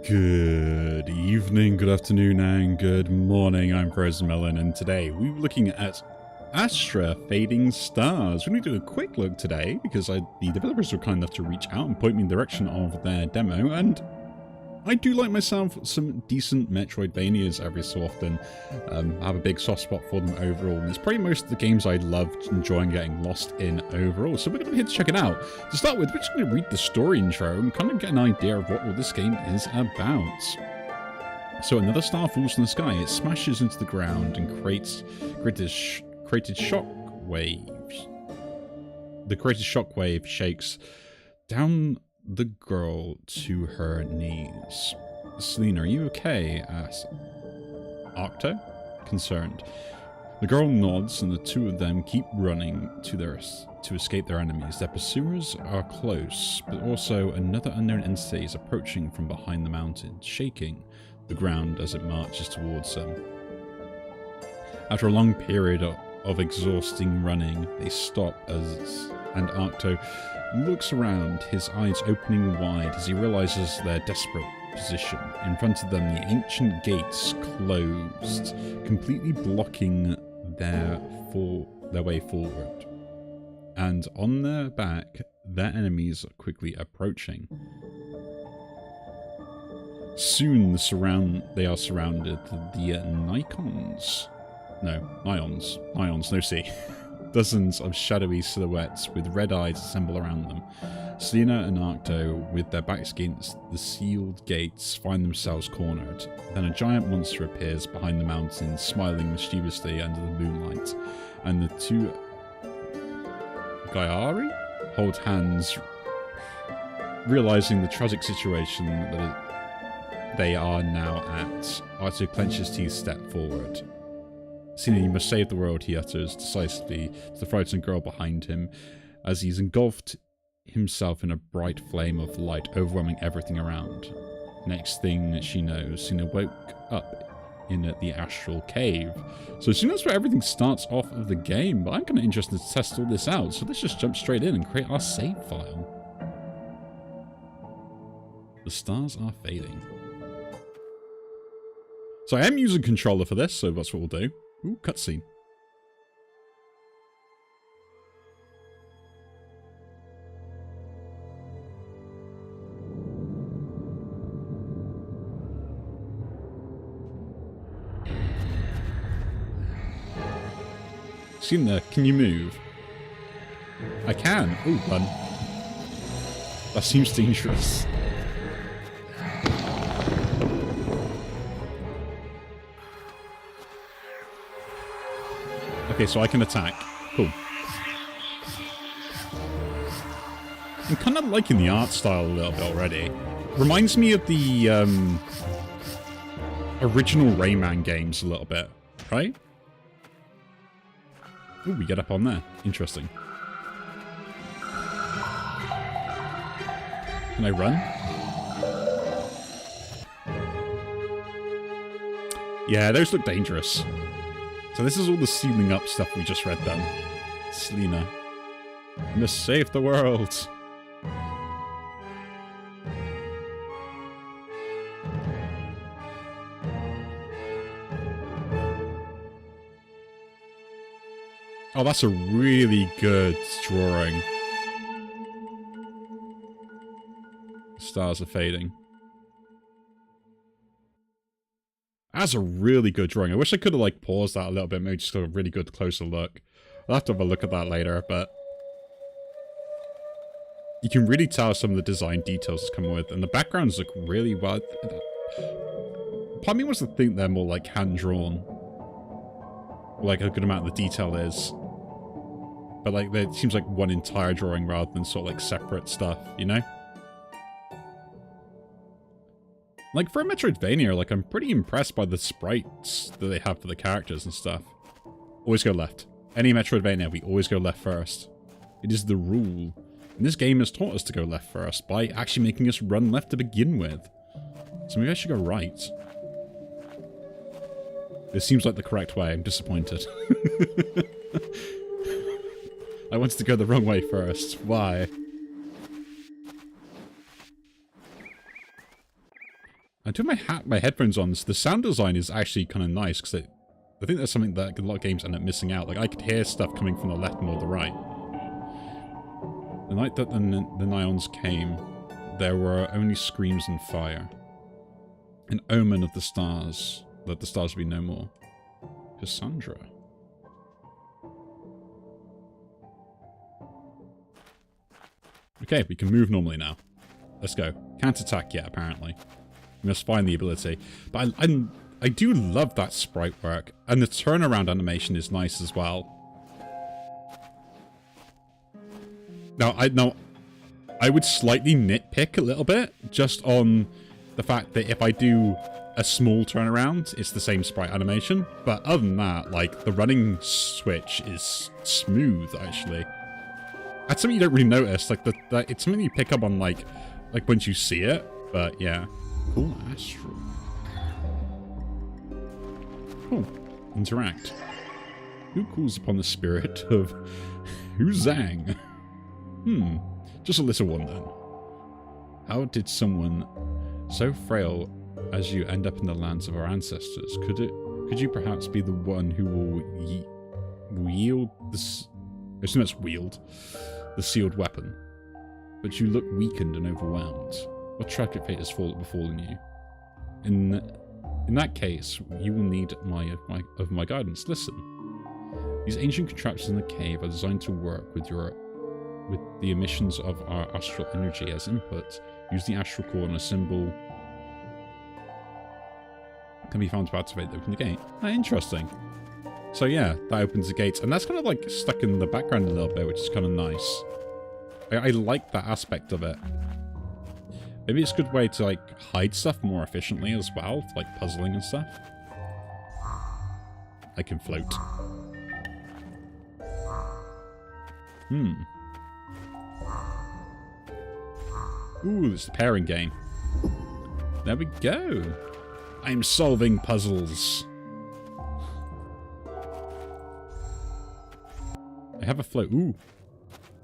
Good evening, good afternoon, and good morning. I'm Frozen Melon, and today we're looking at Astra Fading Stars. We're going to do a quick look today because the developers were kind enough to reach out and point me in the direction of their demo, and I do like myself some decent Metroidvanias every so often. I have a big soft spot for them overall, and it's probably most of the games I loved enjoying getting lost in overall. So we're going to be here to check it out. To start with, we're just going to read the story intro and kind of get an idea of what all this game is about. So another star falls from the sky. It smashes into the ground and created shockwaves. The created shockwave shakes down the girl to her knees. Selena, are you okay? Asks Octo, concerned. The girl nods, and the two of them keep running to escape their enemies. Their pursuers are close, but also another unknown entity is approaching from behind the mountain, shaking the ground as it marches towards them. After a long period of exhausting running, they stop and Octo looks around, his eyes opening wide as he realizes their desperate position. In front of them, the ancient gates closed, completely blocking their way forward. And on their back, their enemies are quickly approaching. Soon they are surrounded. The Ions, no C. Dozens of shadowy silhouettes with red eyes assemble around them. Selena and Octo, with their backs against the sealed gates, find themselves cornered. Then a giant monster appears behind the mountain, smiling mischievously under the moonlight. And the two Gaiari hold hands, realizing the tragic situation that they are now at. Octo clenches his teeth, step forward. Selena, you must save the world, he utters decisively to the frightened girl behind him, as he's engulfed himself in a bright flame of light, overwhelming everything around. Next thing she knows, Selena woke up in the astral cave. So she knows where everything starts off of the game, but I'm kind of interested to test all this out, so let's just jump straight in and create our save file. The stars are fading. So I am using controller for this, so that's what we'll do. Ooh, cutscene. Seen there, can you move? I can. Ooh, run. That seems dangerous. Okay, so I can attack. Cool. I'm kind of liking the art style a little bit already. Reminds me of the original Rayman games a little bit, right? Ooh, we get up on there. Interesting. Can I run? Yeah, those look dangerous. So this is all the sealing up stuff we just read then. Selena. You must save the world. Oh, that's a really good drawing. Stars are fading. That's a really good drawing. I wish I could have like paused that a little bit, maybe just got a really good closer look. I'll have to have a look at that later, but you can really tell some of the design details it's coming with, and the backgrounds look really well. Part of me wants to think they're more like hand-drawn. Like a good amount of the detail is. But like it seems like one entire drawing rather than sort of like separate stuff, you know? Like, for a Metroidvania, like, I'm pretty impressed by the sprites that they have for the characters and stuff. Always go left. Any Metroidvania, we always go left first. It is the rule. And this game has taught us to go left first by actually making us run left to begin with. So maybe I should go right. This seems like the correct way. I'm disappointed. I wanted to go the wrong way first. Why? I do my headphones on, so the sound design is actually kind of nice, because I think that's something that a lot of games end up missing out. Like, I could hear stuff coming from the left and or the right. The night that the Nions came, there were only screams and fire. An omen of the stars, that the stars would be no more. Cassandra. Okay, we can move normally now. Let's go. Can't attack yet, apparently. We must find the ability. But I do love that sprite work. And the turnaround animation is nice as well. Now, I would slightly nitpick a little bit, just on the fact that if I do a small turnaround, it's the same sprite animation. But other than that, like, the running switch is smooth, actually. That's something you don't really notice. Like, it's something you pick up on, like once you see it. But, yeah. Cool, Astra. Oh, interact. Who calls upon the spirit of Huzang? Just a little one then. How did someone so frail as you end up in the lands of our ancestors? Could you perhaps be the one who will wield this? I assume that's wield the sealed weapon. But you look weakened and overwhelmed. What tragic fate has befallen you? In that case, you will need my guidance. Listen. These ancient contraptions in the cave are designed to work with the emissions of our astral energy as input. Use the astral core and a symbol can be found to activate to open the gate. Ah, interesting. So yeah, that opens the gates, and that's kind of like stuck in the background a little bit, which is kind of nice. I like that aspect of it. Maybe it's a good way to like hide stuff more efficiently as well, like puzzling and stuff. I can float. Ooh, it's the pairing game. There we go. I'm solving puzzles. I have a float. Ooh.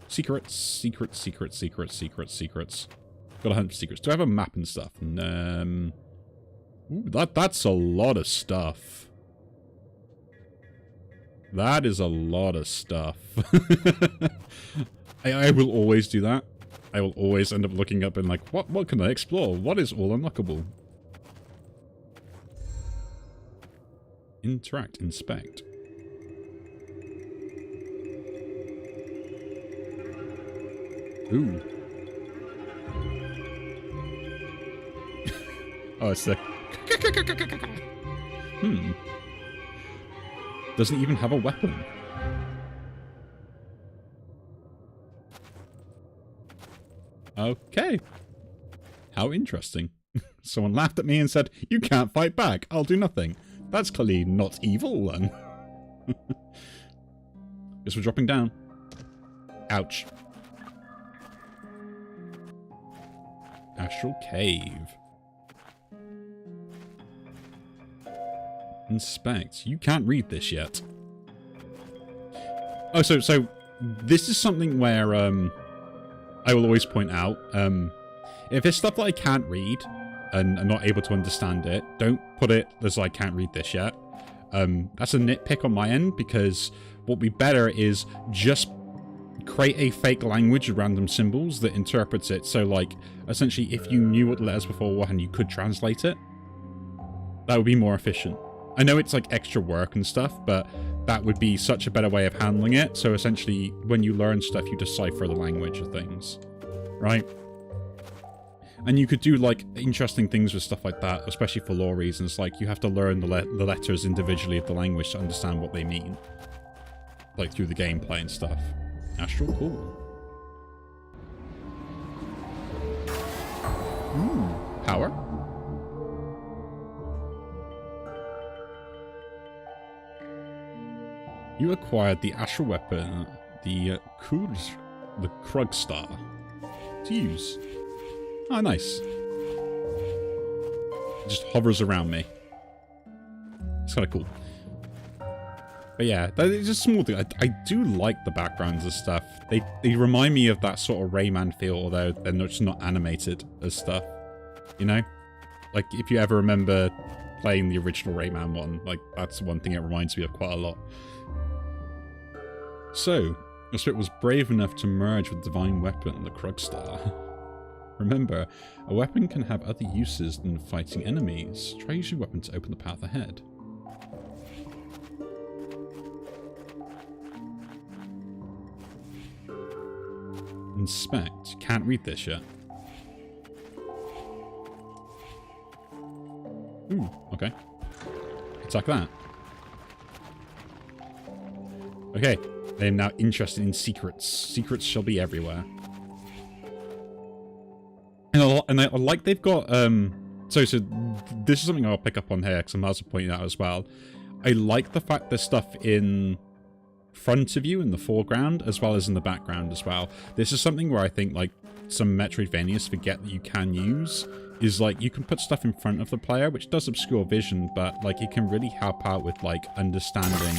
Secrets, secrets, secrets, secrets, secrets, secrets. Got 100 secrets. Do I have a map and stuff? And, ooh, that's a lot of stuff. That is a lot of stuff. I will always do that. I will always end up looking up and like, what can I explore? What is all unlockable? Interact, inspect. Ooh. Oh, it's the... Doesn't even have a weapon. Okay. How interesting. Someone laughed at me and said, "You can't fight back. I'll do nothing." That's clearly not evil, then. Guess we're dropping down. Ouch. Astral Cave. Inspect. You can't read this yet. Oh, so this is something where I will always point out, if it's stuff that I can't read and I'm not able to understand it, don't put it as I can't read this yet. That's a nitpick on my end, because what would be better is just create a fake language of random symbols that interprets it. So, like, essentially, if you knew what the letters before and you could translate it, that would be more efficient. I know it's, like, extra work and stuff, but that would be such a better way of handling it. So, essentially, when you learn stuff, you decipher the language of things, right? And you could do, like, interesting things with stuff like that, especially for lore reasons. Like, you have to learn the letters individually of the language to understand what they mean. Like, through the gameplay and stuff. Astral, cool. Ooh, power. You acquired the astral weapon, the Krug Star, to use. Oh, nice. It just hovers around me. It's kind of cool. But yeah, that is just a small thing. I do like the backgrounds and stuff. They remind me of that sort of Rayman feel, although they're just not animated as stuff. You know? Like, if you ever remember playing the original Rayman one, like, that's one thing it reminds me of quite a lot. So, your spirit was brave enough to merge with divine weapon, the Krugstar. Remember, a weapon can have other uses than fighting enemies. Try using your weapon to open the path ahead. Inspect. Can't read this yet. Ooh, okay. Attack that. Okay, I am now interested in secrets. Secrets shall be everywhere. And I like they've got, so this is something I'll pick up on here, because I might as well point it out as well. I like the fact there's stuff in front of you in the foreground, as well as in the background as well. This is something where I think, like, some Metroidvanias forget that you can use, is, like, you can put stuff in front of the player, which does obscure vision, but, like, it can really help out with, like, understanding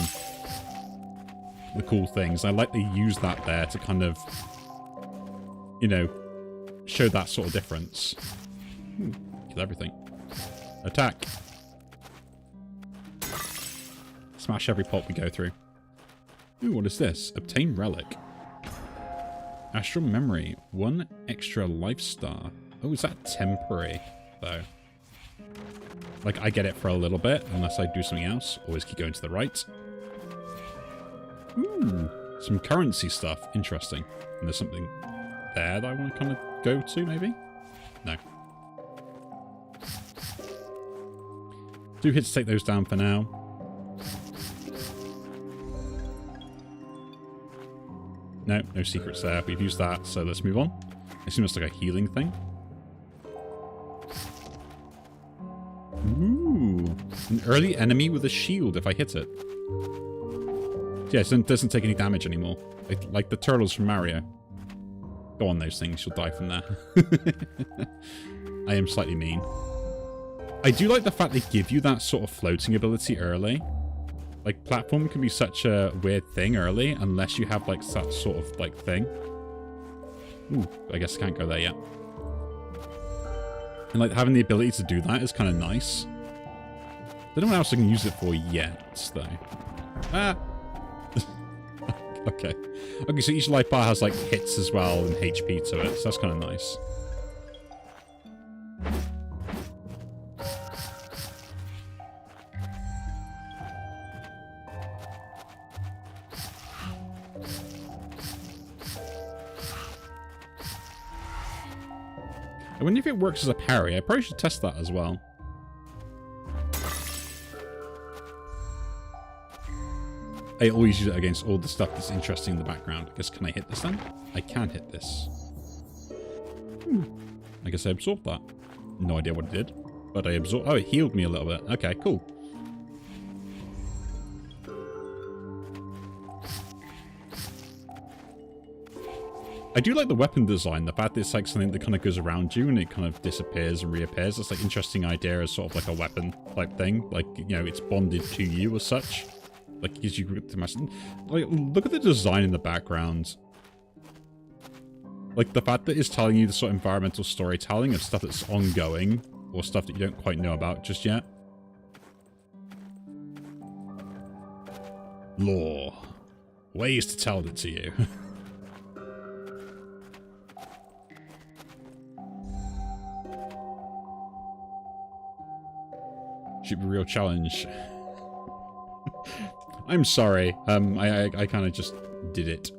the cool things. I like they use that there to kind of, you know, show that sort of difference. Kill everything. Attack. Smash every pot we go through. Ooh, what is this? Obtain relic. Astral memory. 1 extra life star. Oh, is that temporary, though? Like, I get it for a little bit, unless I do something else. Always keep going to the right. Ooh, some currency stuff. Interesting. And there's something there that I want to kind of go to, maybe? No. 2 hits to take those down for now. No, no secrets there. We've used that, so let's move on. It seems like a healing thing. Ooh. An early enemy with a shield if I hit it. Yeah, it doesn't take any damage anymore. Like the turtles from Mario. Go on those things, you'll die from there. I am slightly mean. I do like the fact they give you that sort of floating ability early. Like, platform can be such a weird thing early, unless you have, like, that sort of, like, thing. Ooh, I guess I can't go there yet. And, like, having the ability to do that is kind of nice. Don't know what else I can use it for yet, though. Ah! Okay. Okay, so each life bar has, like, hits as well and HP to it, so that's kind of nice. I wonder if it works as a parry. I probably should test that as well. I always use it against all the stuff that's interesting in the background. I guess, can I hit this then? I can hit this. I guess I absorbed that. No idea what it did. But I absorbed... Oh, it healed me a little bit. Okay, cool. I do like the weapon design. The fact that it's like something that kind of goes around you and it kind of disappears and reappears. It's like an interesting idea as sort of like a weapon type thing. Like, you know, it's bonded to you as such. Like, it gives you to imagine. Like, look at the design in the background. Like, the fact that it's telling you the sort of environmental storytelling of stuff that's ongoing or stuff that you don't quite know about just yet. Lore. Ways to tell it to you. Should be a real challenge. I'm sorry. I kind of just did it.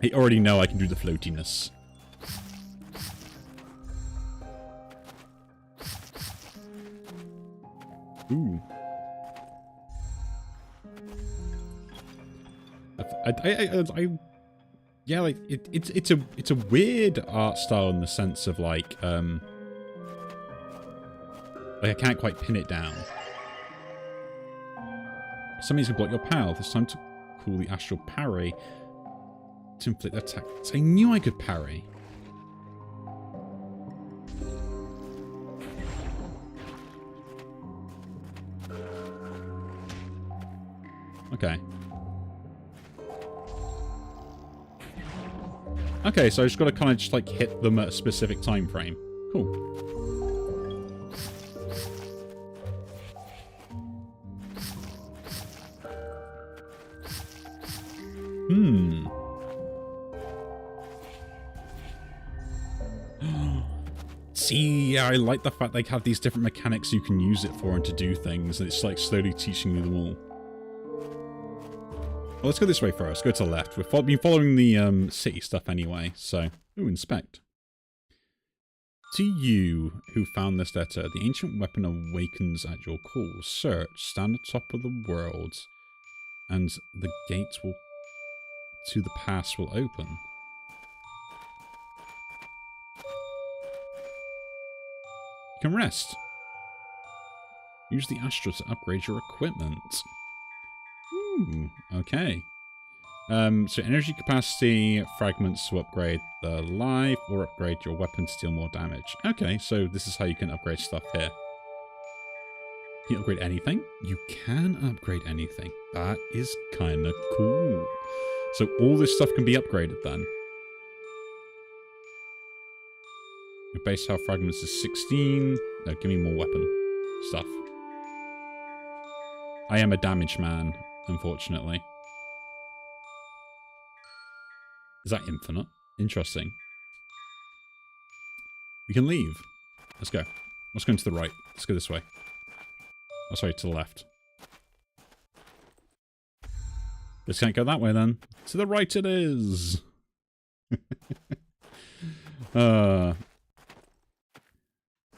I already know I can do the floatiness. Ooh. Yeah, like it's a weird art style in the sense of like I can't quite pin it down. Somebody's gonna block your path. It's time to call the astral parry to inflict attack. I knew I could parry. Okay. Okay, so I just got to kind of just like hit them at a specific time frame. Cool. Hmm. See, yeah, I like the fact they have these different mechanics you can use it for and to do things, and it's like slowly teaching you them all. Well, let's go this way first. Go to the left. We've been following the city stuff anyway, so... Ooh, inspect. To you who found this letter, the ancient weapon awakens at your call. Search, stand atop of the world, and the gates will to the past will open. You can rest. Use the Astra to upgrade your equipment. Ooh, okay. So energy capacity, fragments to upgrade the life, or upgrade your weapon to deal more damage. Okay, so this is how you can upgrade stuff here. Can you upgrade anything? You can upgrade anything. That is kind of cool. So all this stuff can be upgraded then. Your base health fragments is 16. No, give me more weapon stuff. I am a damage man, unfortunately. Is that infinite? Interesting. We can leave. Let's go. Let's go to the right. Let's go this way. Oh, sorry, to the left. This can't go that way then. To the right it is. But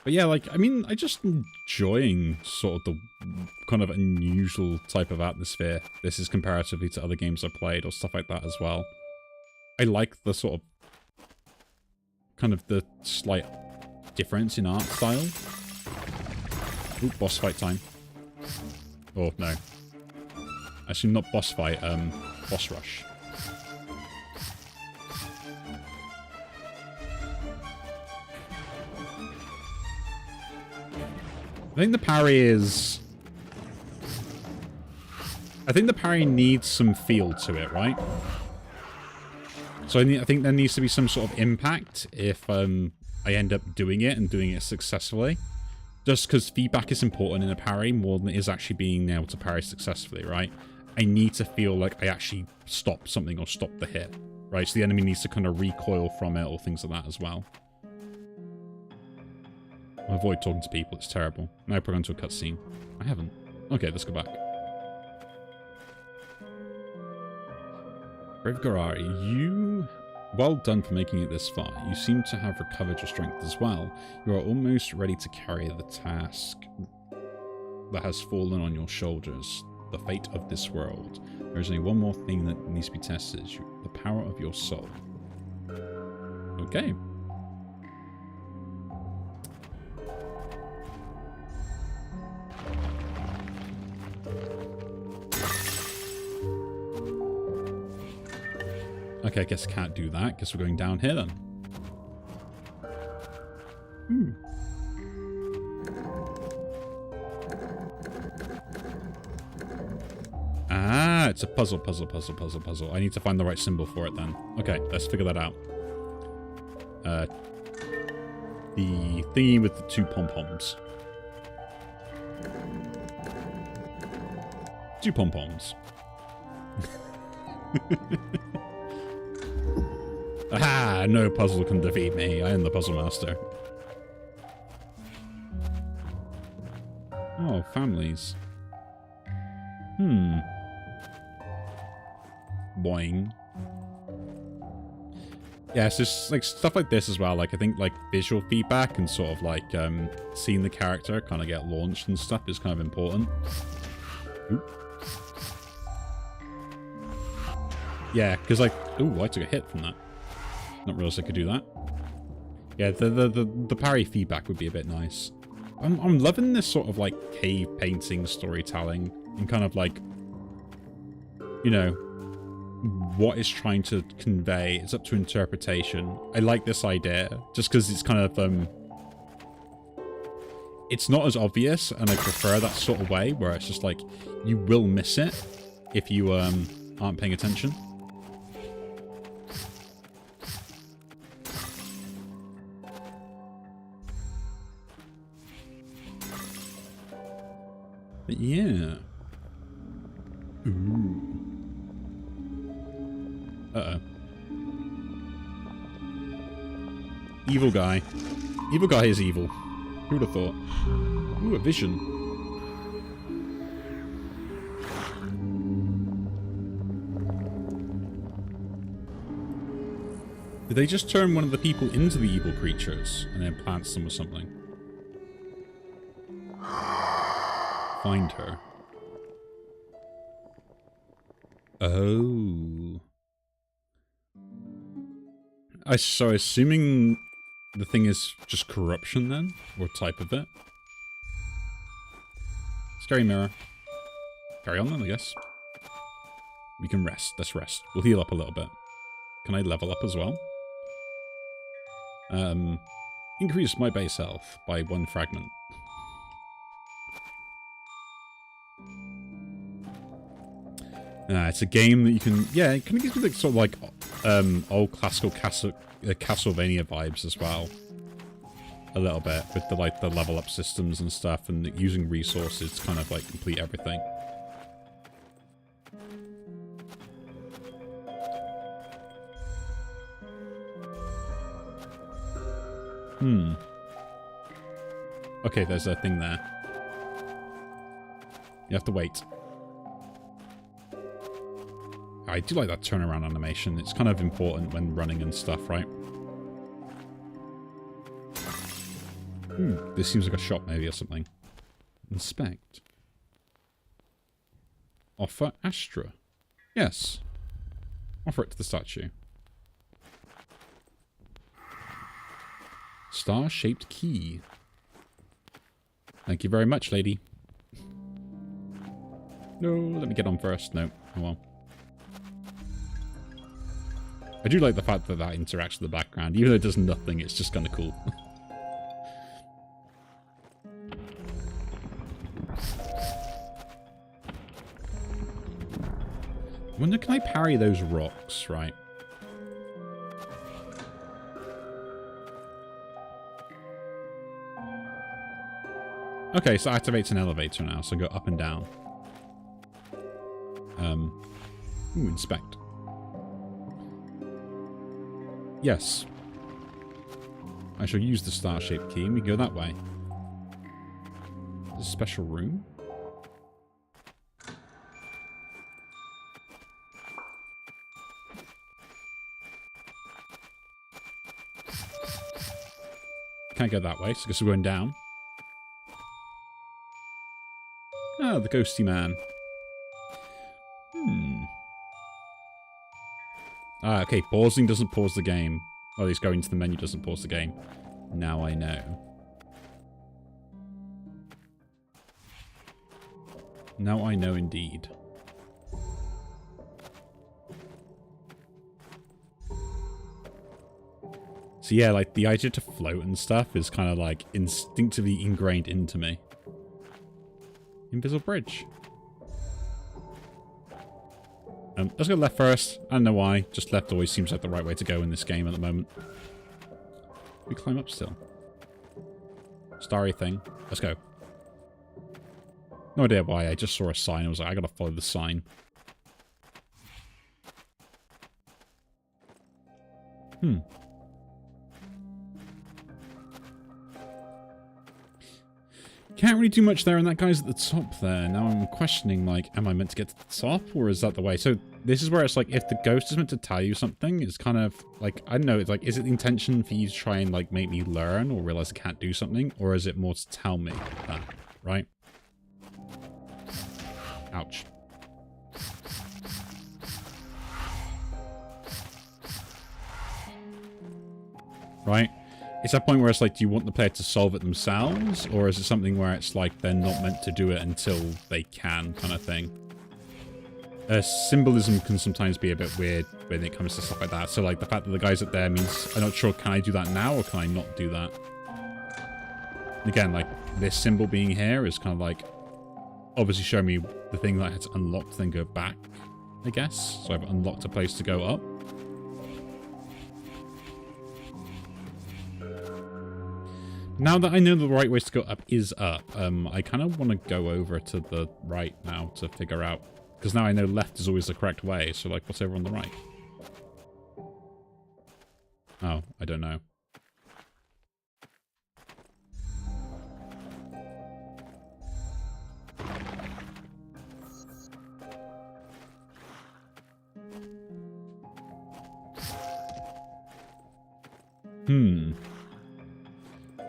yeah, like, I mean, I just enjoying sort of the kind of unusual type of atmosphere this is comparatively to other games I've played or stuff like that as well. I like the sort of kind of the slight difference in art style. Ooh, boss fight time. Oh, no. Actually, not boss fight, boss rush. I think the parry is... I think the parry needs some feel to it, right? So I think there needs to be some sort of impact if I end up doing it and doing it successfully. Just because feedback is important in a parry more than it is actually being able to parry successfully, right? I need to feel like I actually stop something or stop the hit, right? So the enemy needs to kind of recoil from it or things like that as well. Avoid talking to people, it's terrible. Now we're going to a cutscene. I haven't. Okay, let's go back. Brave Garari, you... Well done for making it this far. You seem to have recovered your strength as well. You are almost ready to carry the task that has fallen on your shoulders. The fate of this world. There is only one more thing that needs to be tested. The power of your soul. Okay. Okay, I guess I can't do that. Guess we're going down here then. Ah, it's a puzzle. I need to find the right symbol for it then. Okay, let's figure that out. The thingy with the two pom-poms. Two pom-poms. Aha! No puzzle can defeat me. I am the puzzle master. Oh, families. Boing. Yeah, it's just like stuff like this as well. Like I think like visual feedback and sort of like seeing the character kind of get launched and stuff is kind of important. Oop. Yeah, because like, ooh, I took a hit from that. Not realized I could do that. Yeah, the parry feedback would be a bit nice. I'm loving this sort of like cave painting storytelling and kind of like, you know, what it's trying to convey. It's up to interpretation. I like this idea just because it's kind of it's not as obvious, and I prefer that sort of way where it's just like you will miss it if you aren't paying attention. But yeah. Ooh. Uh-oh. Evil guy. Evil guy is evil. Who would have thought? Ooh, a vision. Did they just turn one of the people into the evil creatures and then plant them with something? Find her. Oh. So assuming the thing is just corruption then? Or type of it? Scary mirror. Carry on then, I guess. We can rest. Let's rest. We'll heal up a little bit. Can I level up as well? Increase my base health by 1 fragment. It's a game that you can, yeah, it kind of gives me like, sort of like old classical Castlevania vibes as well. A little bit with the like the level up systems and stuff, and using resources to kind of like complete everything. Okay, there's a thing there. You have to wait. I do like that turnaround animation. It's kind of important when running and stuff, right? This seems like a shop maybe or something. Inspect. Offer Astra. Yes. Offer it to the statue. Star-shaped key. Thank you very much, lady. No, let me get on first. No. Oh well. I do like the fact that that interacts with the background. Even though it does nothing, it's just kind of cool. I wonder, can I parry those rocks, right? Okay, so it activates an elevator now, so go up and down. Ooh, inspect. Yes. I shall use the star-shaped key, and we go that way. There's a special room? Can't go that way, so I guess we're going down. Ah, the ghosty man. Ah, okay, pausing doesn't pause the game. Or at least going to the menu doesn't pause the game. Now I know. Now I know indeed. So yeah, like, the idea to float and stuff is kind of, like, instinctively ingrained into me. Invisible bridge. Let's go left first. I don't know why. Just left always seems like the right way to go in this game at the moment. We climb up still. Starry thing. Let's go. No idea why. I just saw a sign. I was like, I gotta follow the sign. Can't really do much there, and that guy's at the top there. Now I'm questioning, like, am I meant to get to the top, or is that the way? So this is where it's like, if the ghost is meant to tell you something, it's kind of like, I don't know, it's like, is it the intention for you to try and, like, make me learn or realize I can't do something, or is it more to tell me that, right? Ouch. Right? It's that point where it's like, do you want the player to solve it themselves? Or is it something where it's like, they're not meant to do it until they can, kind of thing? Symbolism can sometimes be a bit weird when it comes to stuff like that. So, like, the fact that the guy's up there means, I'm not sure, can I do that now or can I not do that? And again, like, this symbol being here is kind of like, obviously showing me the thing that I had to unlock, then go back, I guess. So I've unlocked a place to go up. Now that I know the right ways to go up is up, I kind of want to go over to the right now to figure out. Because now I know left is always the correct way, so like, what's over on the right? Oh, I don't know.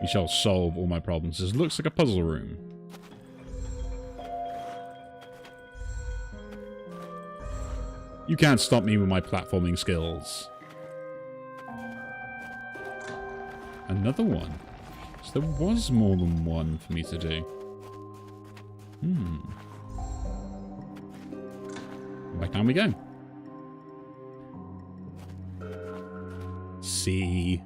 You shall solve all my problems. This looks like a puzzle room. You can't stop me with my platforming skills. Another one. So there was more than one for me to do. Back down we go. See.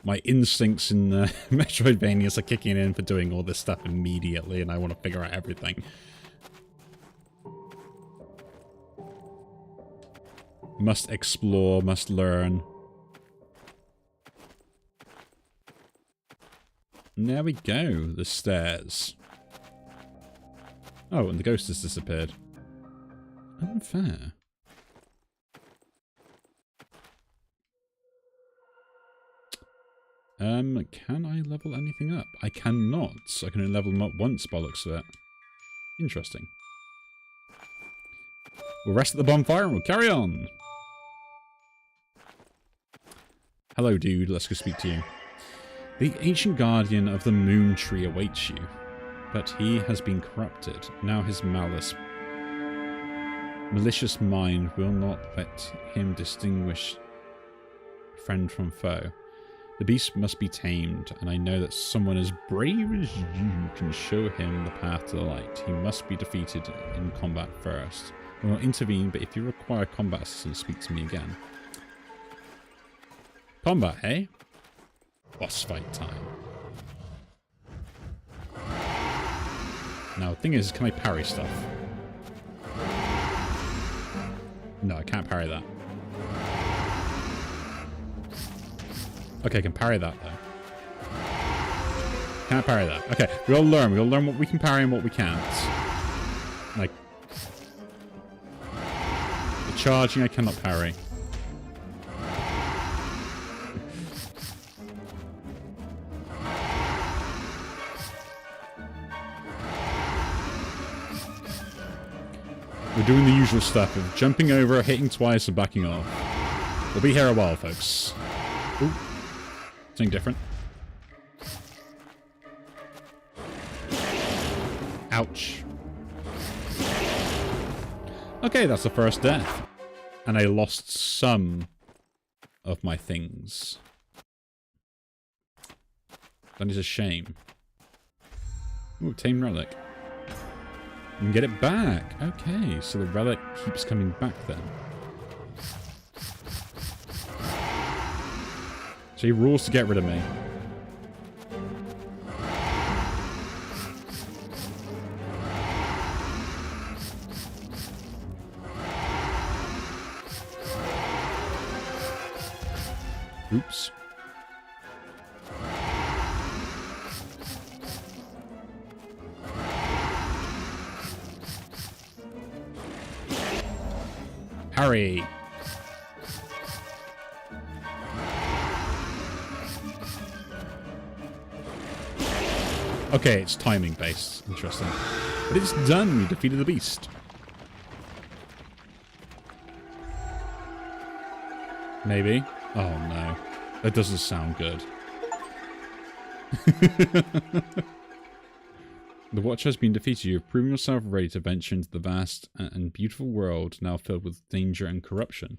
My instincts in Metroidvanias are kicking in for doing all this stuff immediately, and I want to figure out everything. Must explore, must learn. And there we go, the stairs. Oh, and the ghost has disappeared. Unfair. Can I level anything up? I cannot. I can only level them up once by the looks of it. Interesting. We'll rest at the bonfire and we'll carry on. Hello, dude. Let's go speak to you. The ancient guardian of the moon tree awaits you, but he has been corrupted. Now his malicious mind will not let him distinguish friend from foe. The beast must be tamed, and I know that someone as brave as you can show him the path to the light. He must be defeated in combat first. I will intervene, but if you require combat assistance, speak to me again. Combat, eh? Boss fight time. Now, the thing is, can I parry stuff? No, I can't parry that. Okay, I can parry that, though. Can't parry that. Okay, we'll learn. We'll learn what we can parry and what we can't. Like... the charging I cannot parry. We're doing the usual stuff of jumping over, hitting twice, and backing off. We'll be here a while, folks. Ooh. Something different. Ouch. Okay, that's the first death. And I lost some of my things. That is a shame. Ooh, tame relic. You can get it back. Okay, so the relic keeps coming back then. So he rules to get rid of me. Oops. Parry. Okay, it's timing based. Interesting. But it's done. We defeated the beast. Maybe. Oh no. That doesn't sound good. The Watcher has been defeated. You have proven yourself ready to venture into the vast and beautiful world now filled with danger and corruption.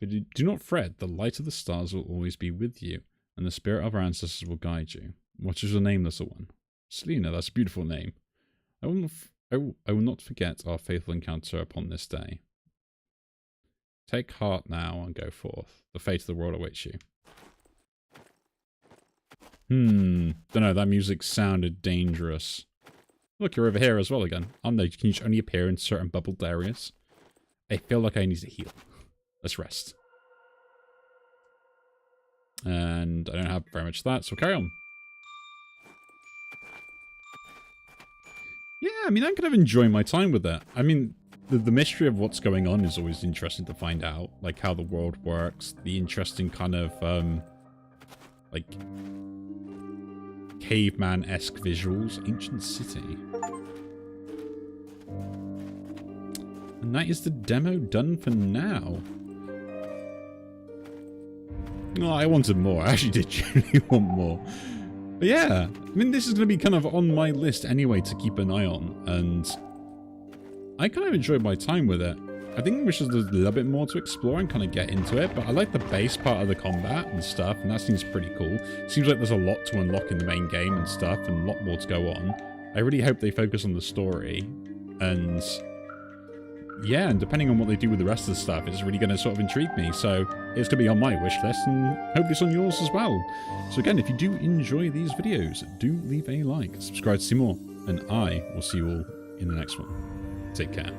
But do not fret. The light of the stars will always be with you, and the spirit of our ancestors will guide you. What is your name, little one? Selena, that's a beautiful name. I will not forget our faithful encounter upon this day. Take heart now and go forth. The fate of the world awaits you. Don't know, that music sounded dangerous. Look, you're over here as well again. I know, can you only appear in certain bubbled areas? I feel like I need to heal. Let's rest. And I don't have very much of that, so we'll carry on. Yeah, I mean, I'm kind of enjoying my time with it. I mean, the mystery of what's going on is always interesting to find out. Like, how the world works. The interesting kind of, like, caveman-esque visuals. Ancient city. And that is the demo done for now. Oh, I wanted more. I actually did genuinely want more. But yeah, I mean, this is going to be kind of on my list anyway to keep an eye on. And I kind of enjoyed my time with it. I think there's just a little bit more to explore and kind of get into it. But I like the base part of the combat and stuff. And that seems pretty cool. Seems like there's a lot to unlock in the main game and stuff. And a lot more to go on. I really hope they focus on the story. And yeah, and depending on what they do with the rest of the stuff, it's really going to sort of intrigue me. So it's going to be on my wish list, and hopefully it's on yours as well. So again, if you do enjoy these videos, do leave a like, subscribe to see more, and I will see you all in the next one. Take care.